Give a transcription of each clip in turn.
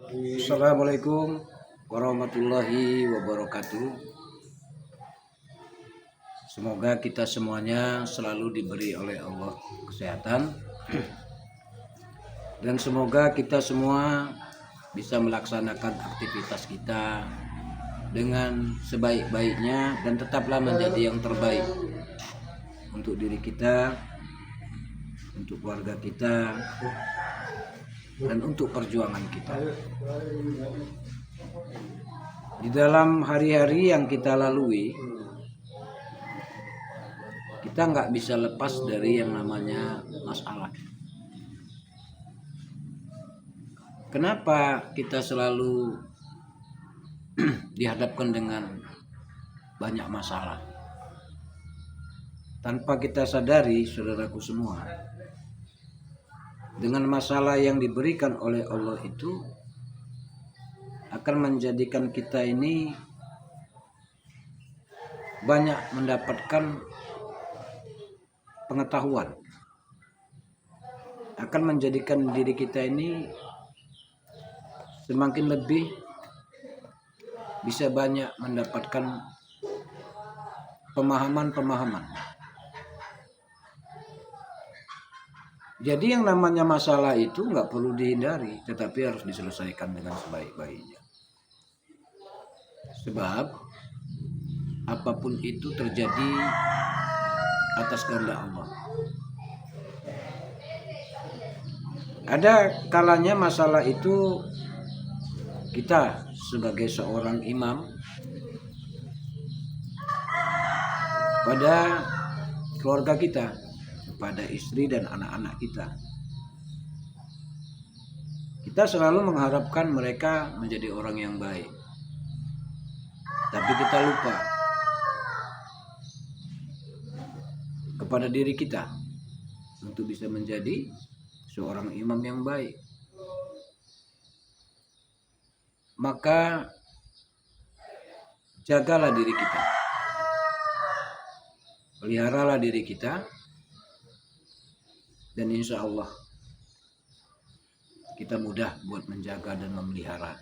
Assalamualaikum warahmatullahi wabarakatuh. Semoga kita semuanya selalu diberi oleh Allah kesehatan dan semoga kita semua bisa melaksanakan aktivitas kita dengan sebaik-baiknya dan tetaplah menjadi yang terbaik untuk diri kita, untuk keluarga kita, dan untuk perjuangan kita. Di dalam hari-hari yang kita lalui, kita nggak bisa lepas dari yang namanya masalah. Kenapa kita selalu dihadapkan dengan banyak masalah? Tanpa kita sadari, saudaraku semua, dengan masalah yang diberikan oleh Allah itu akan menjadikan kita ini banyak mendapatkan pengetahuan, akan menjadikan diri kita ini semakin lebih bisa banyak mendapatkan pemahaman-pemahaman. Jadi yang namanya masalah itu nggak perlu dihindari, tetapi harus diselesaikan dengan sebaik-baiknya. Sebab apapun itu terjadi atas kehendak Allah. Ada kalanya masalah itu kita sebagai seorang imam pada keluarga kita, pada istri dan anak-anak kita. Kita selalu mengharapkan mereka menjadi orang yang baik. Tapi kita lupa kepada diri kita untuk bisa menjadi seorang imam yang baik. Maka jagalah diri kita. Peliharalah diri kita. Dan insya Allah kita mudah buat menjaga dan memelihara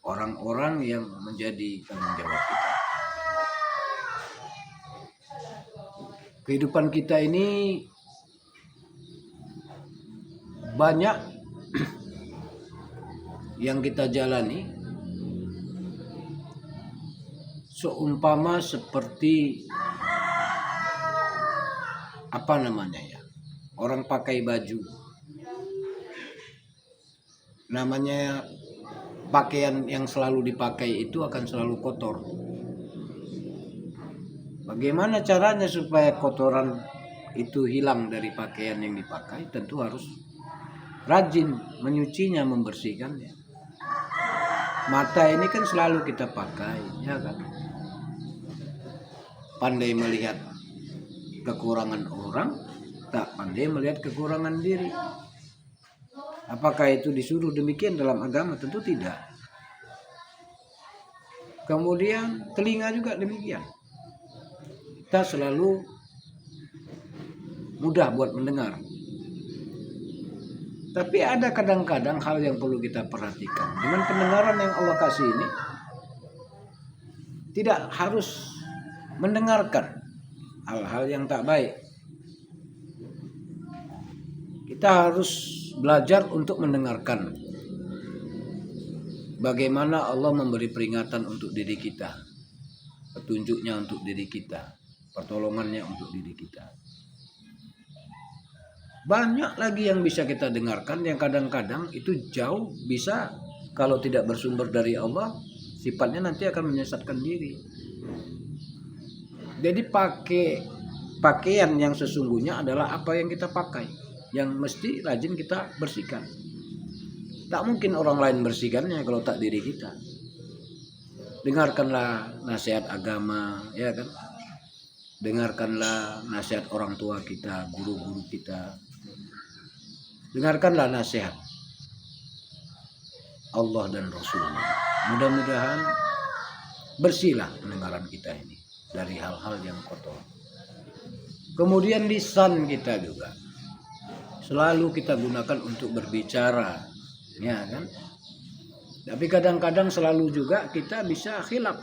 orang-orang yang menjadi tanggung jawab kita. Kehidupan kita ini banyak yang kita jalani seumpama seperti apa namanya ya, orang pakai baju. Namanya pakaian yang selalu dipakai itu akan selalu kotor. Bagaimana caranya supaya kotoran itu hilang dari pakaian yang dipakai? Tentu harus rajin menyucinya, membersihkannya. Mata ini kan selalu kita pakai, ya kan? Pandai melihat kekurangan orang, tak pandai melihat kekurangan diri. Apakah itu disuruh demikian dalam agama? Tentu tidak. Kemudian telinga juga demikian. Kita selalu mudah buat mendengar. Tapi ada kadang-kadang hal yang perlu kita perhatikan. Dengan pendengaran yang Allah kasih ini, tidak harus mendengarkan hal-hal yang tak baik. Kita harus belajar untuk mendengarkan bagaimana Allah memberi peringatan untuk diri kita, petunjuknya untuk diri kita, pertolongannya untuk diri kita. Banyak lagi yang bisa kita dengarkan yang kadang-kadang itu jauh bisa, kalau tidak bersumber dari Allah, sifatnya nanti akan menyesatkan diri. Jadi pakaian yang sesungguhnya adalah apa yang kita pakai, yang mesti rajin kita bersihkan. Tak mungkin orang lain bersihkannya kalau tak diri kita. Dengarkanlah nasihat agama, ya kan? Dengarkanlah nasihat orang tua kita, guru-guru kita. Dengarkanlah nasihat Allah dan Rasulnya. Mudah-mudahan bersihlah pendengaran kita ini dari hal-hal yang kotor. Kemudian lisan kita juga selalu kita gunakan untuk berbicara, ya kan? Tapi kadang-kadang selalu juga kita bisa khilaf,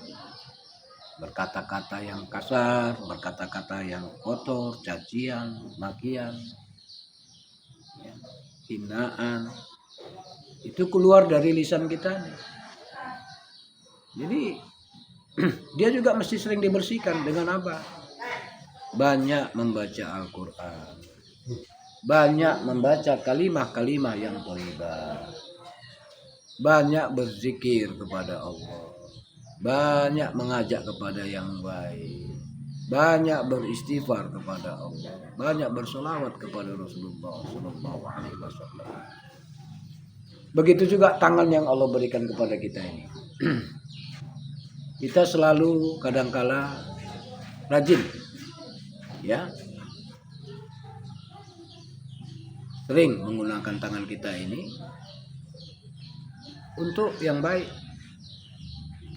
berkata-kata yang kasar, berkata-kata yang kotor, cacian, makian, ya, hinaan, itu keluar dari lisan kita. Jadi dia juga mesti sering dibersihkan dengan apa? Banyak membaca Al-Quran, banyak membaca kalimah-kalimah yang thayyibah, banyak berzikir kepada Allah, banyak mengajak kepada yang baik, banyak beristighfar kepada Allah, banyak bersolawat kepada Rasulullah SAW. Begitu juga tangan yang Allah berikan kepada kita ini. Kita selalu kadangkala rajin, ya, sering menggunakan tangan kita ini untuk yang baik.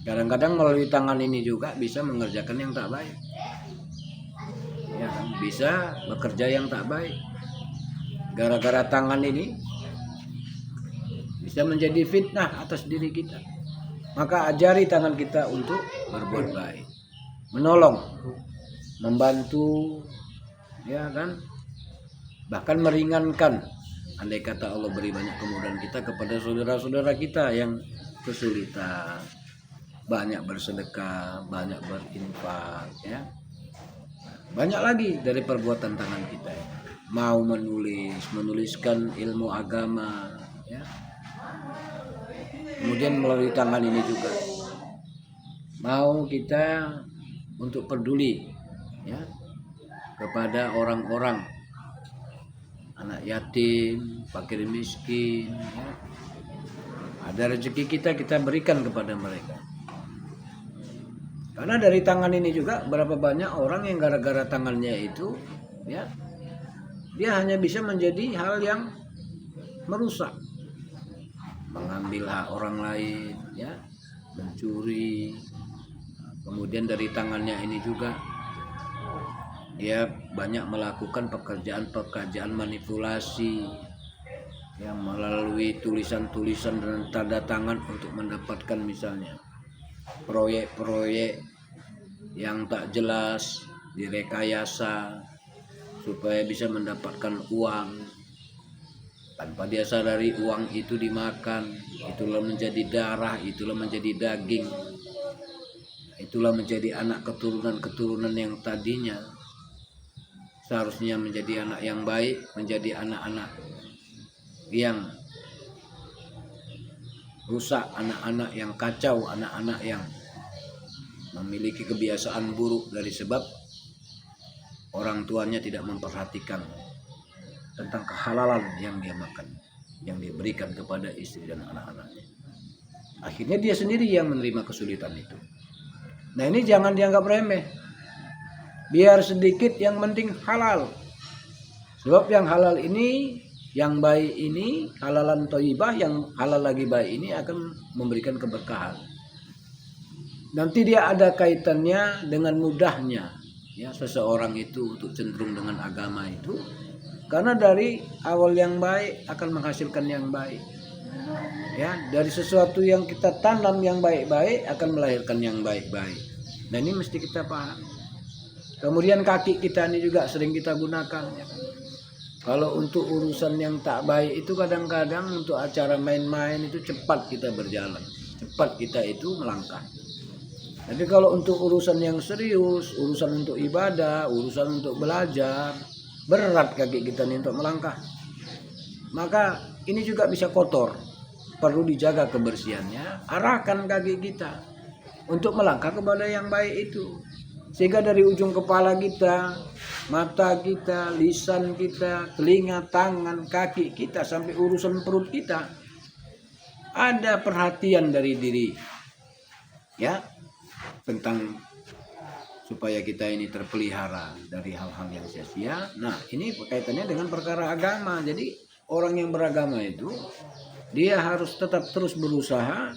Kadang-kadang melalui tangan ini juga bisa mengerjakan yang tak baik, ya, bisa bekerja yang tak baik. Gara-gara tangan ini bisa menjadi fitnah atas diri kita. Maka ajari tangan kita untuk berbuat baik, menolong, membantu, ya kan, bahkan meringankan. Andai kata Allah beri banyak kemudahan kita kepada saudara-saudara kita yang kesulitan, banyak bersedekah, banyak berinfak, ya, banyak lagi dari perbuatan tangan kita. Mau menuliskan ilmu agama, ya. Kemudian melalui tangan ini juga mau kita untuk peduli, ya, kepada orang-orang, anak yatim, fakir miskin, ya. Ada rezeki kita berikan kepada mereka. Karena dari tangan ini juga berapa banyak orang yang gara-gara tangannya itu, ya, dia hanya bisa menjadi hal yang merusak, mengambil hak orang lain, ya, mencuri. Kemudian dari tangannya ini juga dia banyak melakukan pekerjaan manipulasi yang melalui tulisan-tulisan dan tanda tangan untuk mendapatkan misalnya proyek-proyek yang tak jelas, direkayasa supaya bisa mendapatkan uang. Tanpa dia sadari uang itu dimakan, itulah menjadi darah, itulah menjadi daging, itulah menjadi anak keturunan yang tadinya seharusnya menjadi anak yang baik, menjadi anak-anak yang rusak, anak-anak yang kacau, anak-anak yang memiliki kebiasaan buruk dari sebab orang tuanya tidak memperhatikan tentang kehalalan yang dia makan, yang dia berikan kepada istri dan anak-anaknya. Akhirnya dia sendiri yang menerima kesulitan itu. Nah, ini jangan dianggap remeh. Biar sedikit, yang penting halal. Sebab yang halal ini, yang baik ini, halalan thayyibah, yang halal lagi baik ini akan memberikan keberkahan. Nanti dia ada kaitannya dengan mudahnya, ya, seseorang itu untuk cenderung dengan agama itu. Karena dari awal yang baik akan menghasilkan yang baik, ya, dari sesuatu yang kita tanam yang baik-baik akan melahirkan yang baik-baik. Nah, ini mesti kita paham. Kemudian kaki kita ini juga sering kita gunakan, ya. Kalau untuk urusan yang tak baik itu kadang-kadang untuk acara main-main itu cepat kita berjalan, cepat kita itu melangkah. Tapi kalau untuk urusan yang serius, urusan untuk ibadah, urusan untuk belajar, berat kaki kita nih untuk melangkah. Maka ini juga bisa kotor, perlu dijaga kebersihannya. Arahkan kaki kita untuk melangkah kepada yang baik itu, sehingga dari ujung kepala kita, mata kita, lisan kita, telinga, tangan, kaki kita, sampai urusan perut kita ada perhatian dari diri, ya, tentang supaya kita ini terpelihara dari hal-hal yang sia-sia. Nah, ini kaitannya dengan perkara agama. Jadi orang yang beragama itu dia harus tetap terus berusaha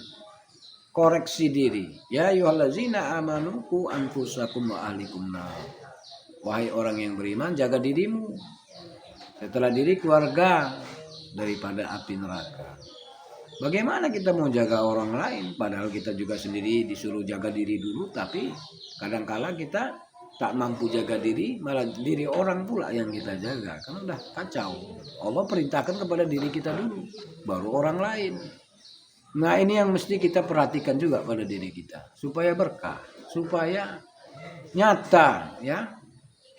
koreksi diri. Ya ayyuhallazina amanu qu anfusakum wa ahlikum nar. Wahai orang yang beriman, jaga dirimu, setelah diri keluarga, daripada api neraka. Bagaimana kita mau jaga orang lain padahal kita juga sendiri disuruh jaga diri dulu, tapi kadang-kala kita tak mampu jaga diri, malah diri orang pula yang kita jaga. Kan udah kacau. Allah perintahkan kepada diri kita dulu, baru orang lain. Nah, ini yang mesti kita perhatikan juga pada diri kita, supaya berkah, supaya nyata ya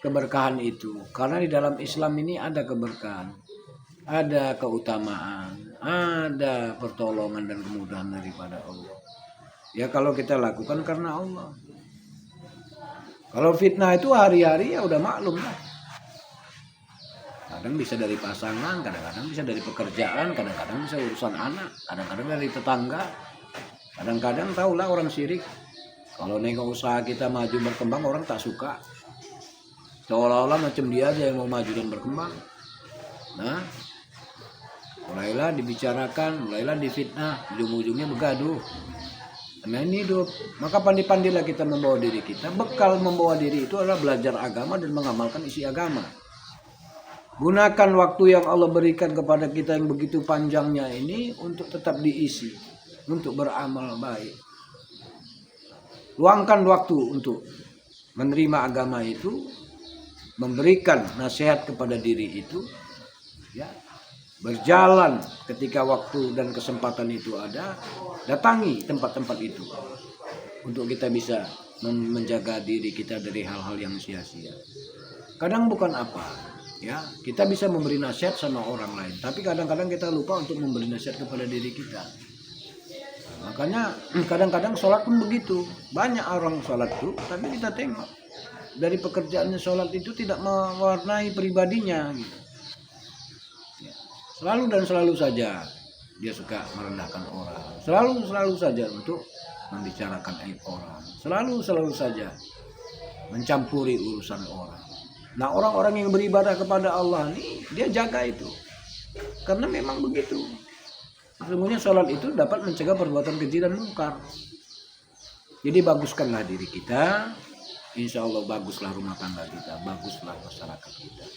keberkahan itu. Karena di dalam Islam ini ada keberkahan, ada keutamaan, ada pertolongan dan kemudahan daripada Allah. Ya kalau kita lakukan karena Allah. Kalau fitnah itu hari-hari ya udah maklum lah. Kadang bisa dari pasangan, kadang-kadang bisa dari pekerjaan, kadang-kadang bisa urusan anak, kadang-kadang dari tetangga. Kadang-kadang tahulah orang syirik. Kalau nengok usaha kita maju berkembang, orang tak suka. Seolah-olah macam dia aja yang mau maju dan berkembang. Nah, mulailah dibicarakan, mulailah difitnah, ujung-ujungnya begaduh. Nah ini hidup, maka pandai-pandailah kita membawa diri kita. Bekal membawa diri itu adalah belajar agama dan mengamalkan isi agama. Gunakan waktu yang Allah berikan kepada kita yang begitu panjangnya ini untuk tetap diisi, untuk beramal baik. Luangkan waktu untuk menerima agama itu, memberikan nasihat kepada diri itu, ya. Berjalan ketika waktu dan kesempatan itu ada, datangi tempat-tempat itu untuk kita bisa menjaga diri kita dari hal-hal yang sia-sia. Kadang bukan apa, ya kita bisa memberi nasihat sama orang lain, tapi kadang-kadang kita lupa untuk memberi nasihat kepada diri kita. Makanya kadang-kadang sholat pun begitu, banyak orang sholat tuh, tapi kita tengok dari pekerjaannya sholat itu tidak mewarnai pribadinya gitu. Selalu dan selalu saja dia suka merendahkan orang, selalu saja untuk membicarakan aib orang, selalu saja mencampuri urusan orang. Nah orang-orang yang beribadah kepada Allah ini dia jaga itu, karena memang begitu. Sesungguhnya sholat itu dapat mencegah perbuatan keji dan mungkar. Jadi baguskanlah diri kita, insya Allah baguslah rumah tangga kita, baguslah masyarakat kita.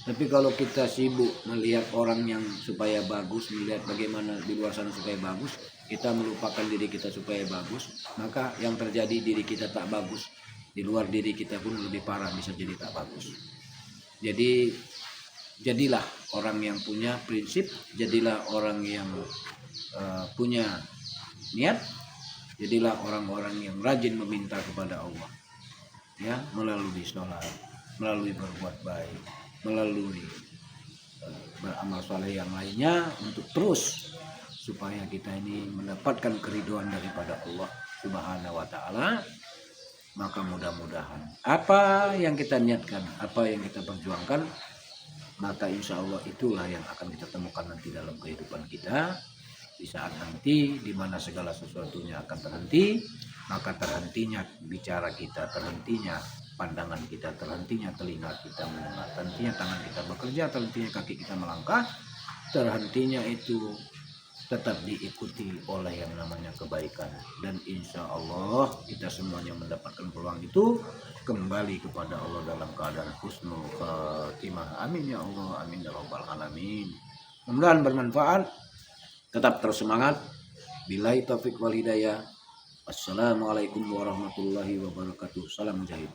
Tapi kalau kita sibuk melihat orang yang supaya bagus, melihat bagaimana di luar sana supaya bagus, kita melupakan diri kita supaya bagus, maka yang terjadi diri kita tak bagus, di luar diri kita pun lebih parah, bisa jadi tak bagus. Jadi jadilah orang yang punya prinsip, jadilah orang yang punya niat, jadilah orang-orang yang rajin meminta kepada Allah, ya melalui sholat, melalui berbuat baik, melalui beramal soleh yang lainnya, untuk terus supaya kita ini mendapatkan keridhaan daripada Allah Subhanahu wa taala. Maka mudah-mudahan apa yang kita niatkan, apa yang kita perjuangkan, maka insya Allah itulah yang akan kita temukan nanti dalam kehidupan kita. Di saat nanti di mana segala sesuatunya akan terhenti, maka terhentinya bicara kita, terhentinya pandangan kita, terhentinya telinga kita mendengar, terhentinya tangan kita bekerja, terhentinya kaki kita melangkah, terhentinya itu tetap diikuti oleh yang namanya kebaikan. Dan insya Allah kita semuanya mendapatkan peluang itu, kembali kepada Allah dalam keadaan husnul khatimah. Amin ya Allah, amin ya rabbal alamin. Mudah-mudahan bermanfaat. Tetap terus semangat. Billahi taufik wal hidayah. Assalamualaikum warahmatullahi wabarakatuh. Salam mujahid.